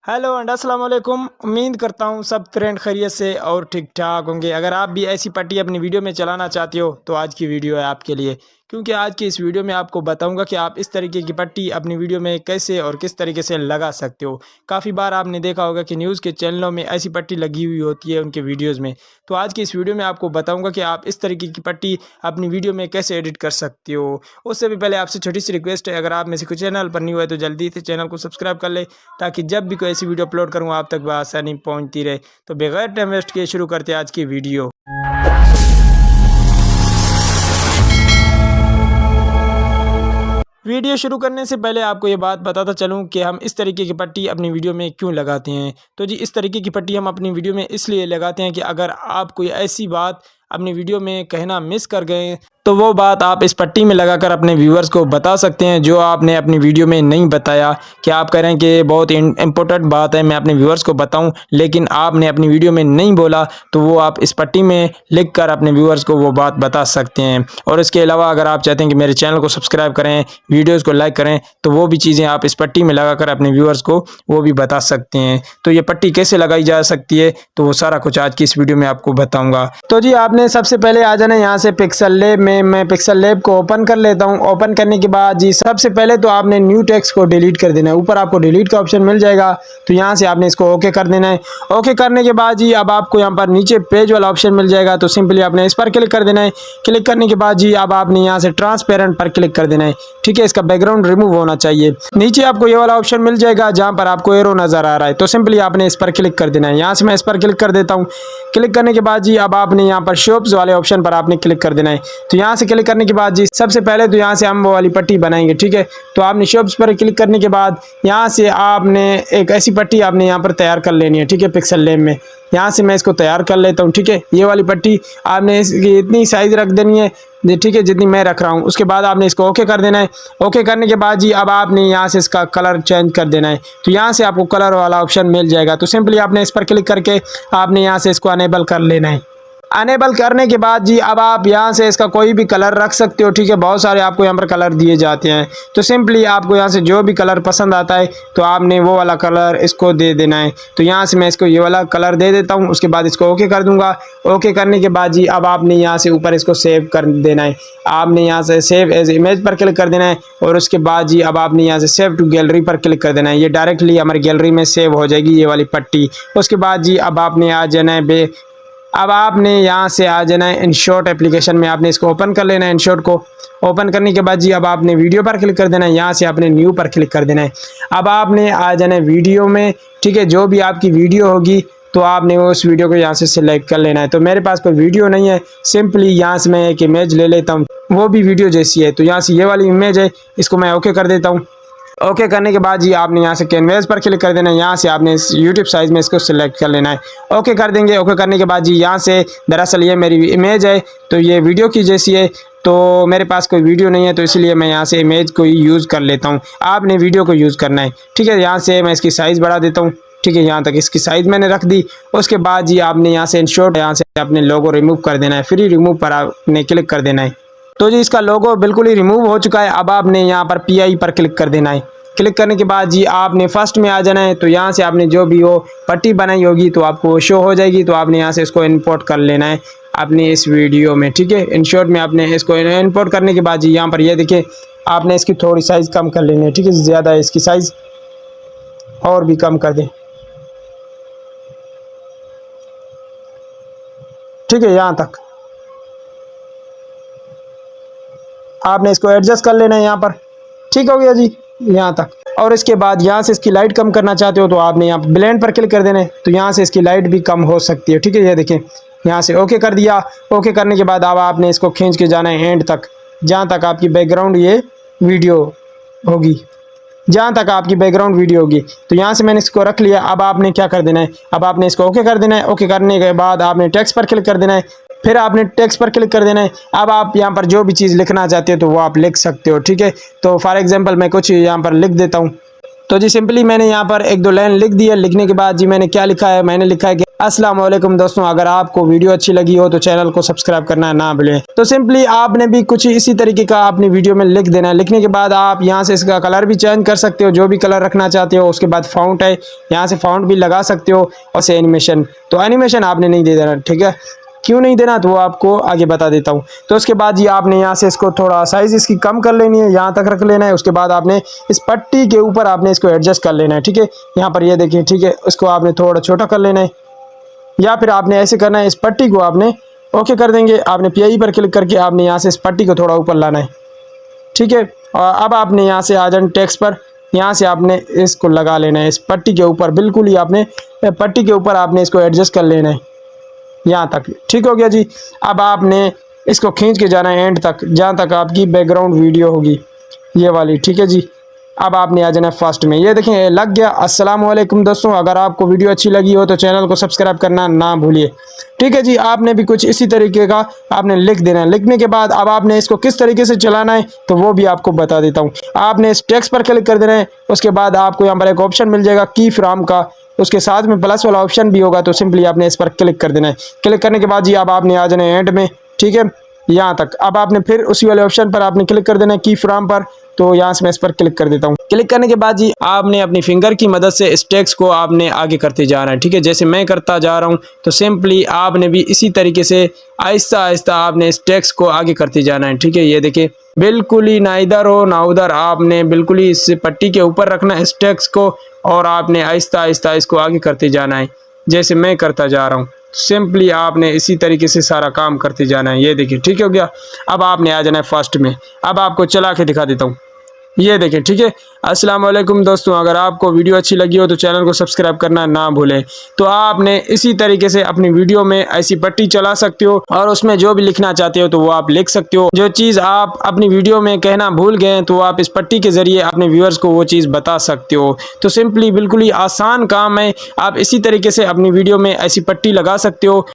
Hello and अस्सलाम वालेकुम। उम्मीद करता हूँ सब फ्रेंड खैरियत से और ठीक ठाक होंगे। अगर आप भी ऐसी पट्टी अपनी वीडियो में चलाना चाहते हो तो आज की वीडियो है आपके लिए, क्योंकि आज की इस वीडियो में आपको बताऊंगा कि आप इस तरीके की पट्टी अपनी वीडियो में कैसे और किस तरीके से लगा सकते हो। काफ़ी बार आपने देखा होगा कि न्यूज़ के चैनलों में ऐसी पट्टी लगी हुई होती है उनके वीडियोज़ में। तो आज की इस वीडियो में आपको बताऊँगा कि आप इस तरीके की पट्टी अपनी वीडियो में कैसे एडिट कर सकते हो। उससे भी पहले आपसे छोटी सी रिक्वेस्ट है, अगर आप में से कोई चैनल पर न्यू है तो जल्दी से चैनल को सब्सक्राइब कर ले, ताकि जब भी कोई ऐसी वीडियो अपलोड करूँ आप तक बआसानी पहुँचती रहे। तो बगैर टाइम वेस्ट किए शुरू करते हैं आज की वीडियो। वीडियो शुरू करने से पहले आपको ये बात बताता चलूं कि हम इस तरीके की पट्टी अपनी वीडियो में क्यों लगाते हैं। तो जी, इस तरीके की पट्टी हम अपनी वीडियो में इसलिए लगाते हैं कि अगर आप कोई ऐसी बात अपनी वीडियो में कहना मिस कर गए तो वो बात आप इस पट्टी में लगाकर अपने व्यूअर्स को बता सकते हैं, जो आपने अपनी वीडियो में नहीं बताया। कि आप कह रहे हैं कि बहुत इंपॉर्टेंट बात है, मैं अपने व्यूअर्स को बताऊं, लेकिन आपने अपनी वीडियो में नहीं बोला, तो वो आप इस पट्टी में लिखकर अपने व्यूअर्स को वो बात बता सकते हैं। और इसके अलावा अगर आप चाहते हैं कि मेरे चैनल को सब्सक्राइब करें, वीडियोज़ को लाइक करें, तो वो भी चीज़ें आप इस पट्टी में लगाकर अपने व्यूअर्स को वो भी बता सकते हैं। तो ये पट्टी कैसे लगाई जा सकती है, तो वो सारा कुछ आज की इस वीडियो में आपको बताऊँगा। तो जी, आपने सबसे पहले आ जाना यहाँ से पिक्सल लैब में। मैं पिक्सल लैब को ओपन कर लेता हूँ। ओपन करने के बाद जी सबसे पहले तो आपने न्यू टेक्स्ट को डिलीट कर देना है। ऊपर आपको डिलीट का ऑप्शन मिल जाएगा, तो यहाँ से आपने इसको ओके कर देना है। ओके करने के बाद जी अब आपको यहाँ पर नीचे पेज वाला ऑप्शन मिल जाएगा, तो सिंपली आपने इस पर क्लिक कर देना है। क्लिक करने के बाद जी अब आपने यहाँ से ट्रांसपेरेंट पर क्लिक कर देना है। ठीक है, इसका बैकग्राउंड रिमूव होना चाहिए। नीचे आपको ये वाला ऑप्शन मिल जाएगा जहाँ पर आपको एरो नजर आ रहा है, तो सिंपली आपने इस पर क्लिक कर देना है। यहाँ से मैं इस पर क्लिक कर देता हूँ। क्लिक करने के बाद जी अब आपने यहाँ पर शॉप्स वाले ऑप्शन पर आपने क्लिक कर देना है। तो यहाँ से क्लिक करने के बाद जी सबसे पहले तो यहाँ से हम वो वाली पट्टी बनाएंगे। ठीक है, तो आपने शॉप्स पर क्लिक करने के बाद यहाँ से आपने एक ऐसी पट्टी आपने यहाँ पर तैयार कर लेनी है। ठीक है, पिक्सल लैब में यहाँ से मैं इसको तैयार कर लेता हूँ। ठीक है, ये वाली पट्टी आपने इसकी इतनी साइज रख देनी है, ठीक है, जितनी मैं रख रहा हूँ। उसके बाद आपने इसको ओके कर देना है। ओके करने के बाद जी अब आपने यहाँ से इसका कलर चेंज कर देना है। तो यहाँ से आपको कलर वाला ऑप्शन मिल जाएगा, तो सिंपली आपने इस पर क्लिक करके आपने यहाँ से इसको अनेबल कर लेना है। अनेबल करने के बाद जी अब आप यहाँ से इसका कोई भी कलर रख सकते हो। ठीक है, बहुत सारे आपको यहाँ पर कलर दिए जाते हैं, तो सिंपली आपको यहाँ से जो भी कलर पसंद आता है तो आपने वो वाला कलर इसको दे देना है। तो यहाँ से मैं इसको ये वाला कलर दे देता हूँ। उसके बाद इसको ओके कर दूंगा। ओके करने के बाद जी अब आपने यहाँ से ऊपर इसको सेव कर देना है। आपने यहाँ से सेव एज इमेज पर क्लिक कर देना है, और उसके बाद जी अब आपने यहाँ से सेव टू गैलरी पर क्लिक कर देना है। ये डायरेक्टली हमारी गैलरी में सेव हो जाएगी ये वाली पट्टी। उसके बाद जी अब आपने आ जाना है अब आपने यहाँ से आ जाना है इनशॉट एप्लीकेशन में। आपने इसको ओपन कर लेना है। इनशॉट को ओपन करने के बाद जी अब आपने वीडियो पर क्लिक कर देना है। यहाँ से आपने न्यू पर क्लिक कर देना है। अब आपने आ जाना है वीडियो में। ठीक है, जो भी आपकी वीडियो होगी तो आपने उस वीडियो को यहाँ से सिलेक्ट कर लेना है। तो मेरे पास कोई वीडियो नहीं है, सिंपली यहाँ से मैं एक इमेज ले लेता हूँ, वो भी वीडियो जैसी है। तो यहाँ से ये वाली इमेज है, इसको मैं ओके कर देता हूँ। ओके करने के बाद जी आपने यहाँ से कैनवेस पर क्लिक कर देना है। यहाँ से आपने इस यूट्यूब साइज में इसको सिलेक्ट कर लेना है। ओके कर देंगे। ओके करने के बाद जी यहाँ से दरअसल ये मेरी इमेज है, तो ये वीडियो की जैसी है, तो मेरे पास कोई वीडियो नहीं है, तो इसलिए मैं यहाँ से इमेज को ही यूज़ कर लेता हूँ। आपने वीडियो को यूज़ करना है। ठीक है, यहाँ से मैं इसकी साइज़ बढ़ा देता हूँ। ठीक है, यहाँ तक इसकी साइज़ मैंने रख दी। उसके बाद जी आपने यहाँ से इनशॉट यहाँ से अपने लोगो रिमूव कर देना है। फ्री रिमूव पर आपने क्लिक कर देना है। तो जी इसका लोगो बिल्कुल ही रिमूव हो चुका है। अब आपने यहाँ पर PI पर क्लिक कर देना है। क्लिक करने के बाद जी आपने फर्स्ट में आ जाना है। तो यहाँ से आपने जो भी वो पट्टी बनाई होगी तो आपको शो हो जाएगी, तो आपने यहाँ से इसको इंपोर्ट कर लेना है अपनी इस वीडियो में। ठीक है, इनशॉट में आपने इसको इंपोर्ट करने के बाद जी यहाँ पर ये देखिए आपने इसकी थोड़ी साइज़ कम कर लेनी है। ठीक है, ज़्यादा है इसकी साइज़, और भी कम कर दें। ठीक है, यहाँ तक आपने इसको एडजस्ट कर लेना है यहाँ पर। ठीक हो गया जी यहाँ तक। और इसके बाद यहाँ से इसकी लाइट कम करना चाहते हो तो आपने यहाँ ब्लेंड पर क्लिक कर देना है, तो यहाँ से इसकी लाइट भी कम हो सकती है। ठीक है, ये देखें यहाँ से ओके कर दिया। ओके करने के बाद अब आपने इसको खींच के जाना है एंड तक, जहाँ तक आपकी बैकग्राउंड ये वीडियो होगी, जहाँ तक आपकी बैकग्राउंड वीडियो होगी। तो यहाँ से मैंने इसको रख लिया। अब आपने क्या कर देना है, अब आपने इसको ओके कर देना है। ओके करने के बाद आपने टेक्स्ट पर क्लिक कर देना है। फिर आपने टेक्स्ट पर क्लिक कर देना है। अब आप यहाँ पर जो भी चीज़ लिखना चाहते हो तो वो आप लिख सकते हो। ठीक है, तो फॉर एग्जांपल मैं कुछ यहाँ पर लिख देता हूँ। तो जी सिंपली मैंने यहाँ पर एक दो लाइन लिख दी है। लिखने के बाद जी मैंने क्या लिखा है, मैंने लिखा है कि अस्सलाम वालेकुम दोस्तों, अगर आपको वीडियो अच्छी लगी हो तो चैनल को सब्सक्राइब करना ना भूलें। तो सिंपली आपने भी कुछ इसी तरीके का अपनी वीडियो में लिख देना है। लिखने के बाद आप यहाँ से इसका कलर भी चेंज कर सकते हो, जो भी कलर रखना चाहते हो। उसके बाद फाउंट है, यहाँ से फाउंट भी लगा सकते हो। और से एनिमेशन, तो एनिमेशन आपने नहीं दे देना, ठीक है। क्यों नहीं देना तो वो आपको आगे बता देता हूँ। तो उसके बाद जी आपने यहाँ से इसको थोड़ा साइज़ इसकी कम कर लेनी है, यहाँ तक रख लेना है। उसके बाद आपने इस पट्टी के ऊपर आपने इसको एडजस्ट कर लेना है, ठीक है। यहाँ पर ये देखिए, ठीक है, इसको आपने थोड़ा छोटा कर लेना है, या फिर आपने ऐसे करना है, इस पट्टी को आपने ओके कर देंगे। आपने PI पर क्लिक करके आपने यहाँ से इस पट्टी को थोड़ा ऊपर लाना है, ठीक है। और अब आपने यहाँ से आ जाना टेक्स्ट पर, यहाँ से आपने इसको लगा लेना है इस पट्टी के ऊपर, बिल्कुल ही आपने पट्टी के ऊपर आपने इसको एडजस्ट कर लेना है यहाँ तक, ठीक हो गया जी। अब आपने इसको खींच के जाना है एंड तक, जहाँ तक आपकी बैकग्राउंड वीडियो होगी ये वाली, ठीक है जी। अब आपने आ जाना है फर्स्ट में, ये देखें लग गया। अस्सलाम वालेकुम दोस्तों, अगर आपको वीडियो अच्छी लगी हो तो चैनल को सब्सक्राइब करना ना भूलिए, ठीक है जी। आपने भी कुछ इसी तरीके का आपने लिख देना है। लिखने के बाद अब आपने इसको किस तरीके से चलाना है तो वो भी आपको बता देता हूँ। आपने इस टेक्स्ट पर क्लिक कर देना है। उसके बाद आपको यहाँ पर एक ऑप्शन मिल जाएगा की फ्राम का, उसके साथ में प्लस वाला ऑप्शन भी होगा, तो सिंपली आपने इस पर क्लिक कर देना है। क्लिक करने के बाद जी अब आपने आ जाना है एंड में, ठीक है, यहाँ तक। अब आपने फिर उसी वाले ऑप्शन पर आपने क्लिक कर देना है की फ्राम पर, तो यहाँ से मैं इस पर क्लिक कर देता हूँ। क्लिक करने के बाद जी आपने अपनी फिंगर की मदद से इस टेक्स्ट को आपने आगे करते जा रहा है, ठीक है। जैसे मैं करता जा रहा हूँ तो सिंपली आपने भी इसी तरीके से आहिस्ता आहिस्ता आपने इस टेक्स्ट को आगे करते जाना है, ठीक है। ये देखिए बिल्कुल ही ना इधर हो ना उधर, आपने बिल्कुल ही इस पट्टी के ऊपर रखना है इस टेक्स्ट को, और आपने आहिस्ता आहिस्ता इसको आगे करते जाना है जैसे मैं करता जा रहा हूँ। सिंपली आपने इसी तरीके से सारा काम करते जाना है। ये देखिए ठीक हो गया। अब आपने आ जाना है फर्स्ट में। अब आपको चला के दिखा देता हूँ, ये देखें, ठीक है। अस्सलाम वालेकुम दोस्तों, अगर आपको वीडियो अच्छी लगी हो तो चैनल को सब्सक्राइब करना ना भूलें। तो आपने इसी तरीके से अपनी वीडियो में ऐसी पट्टी चला सकते हो, और उसमें जो भी लिखना चाहते हो तो वो आप लिख सकते हो। जो चीज़ आप अपनी वीडियो में कहना भूल गए तो आप इस पट्टी के ज़रिए अपने व्यूअर्स को वो चीज़ बता सकते हो। तो सिंपली बिल्कुल ही आसान काम है। आप इसी तरीके से अपनी वीडियो में ऐसी पट्टी लगा सकते हो।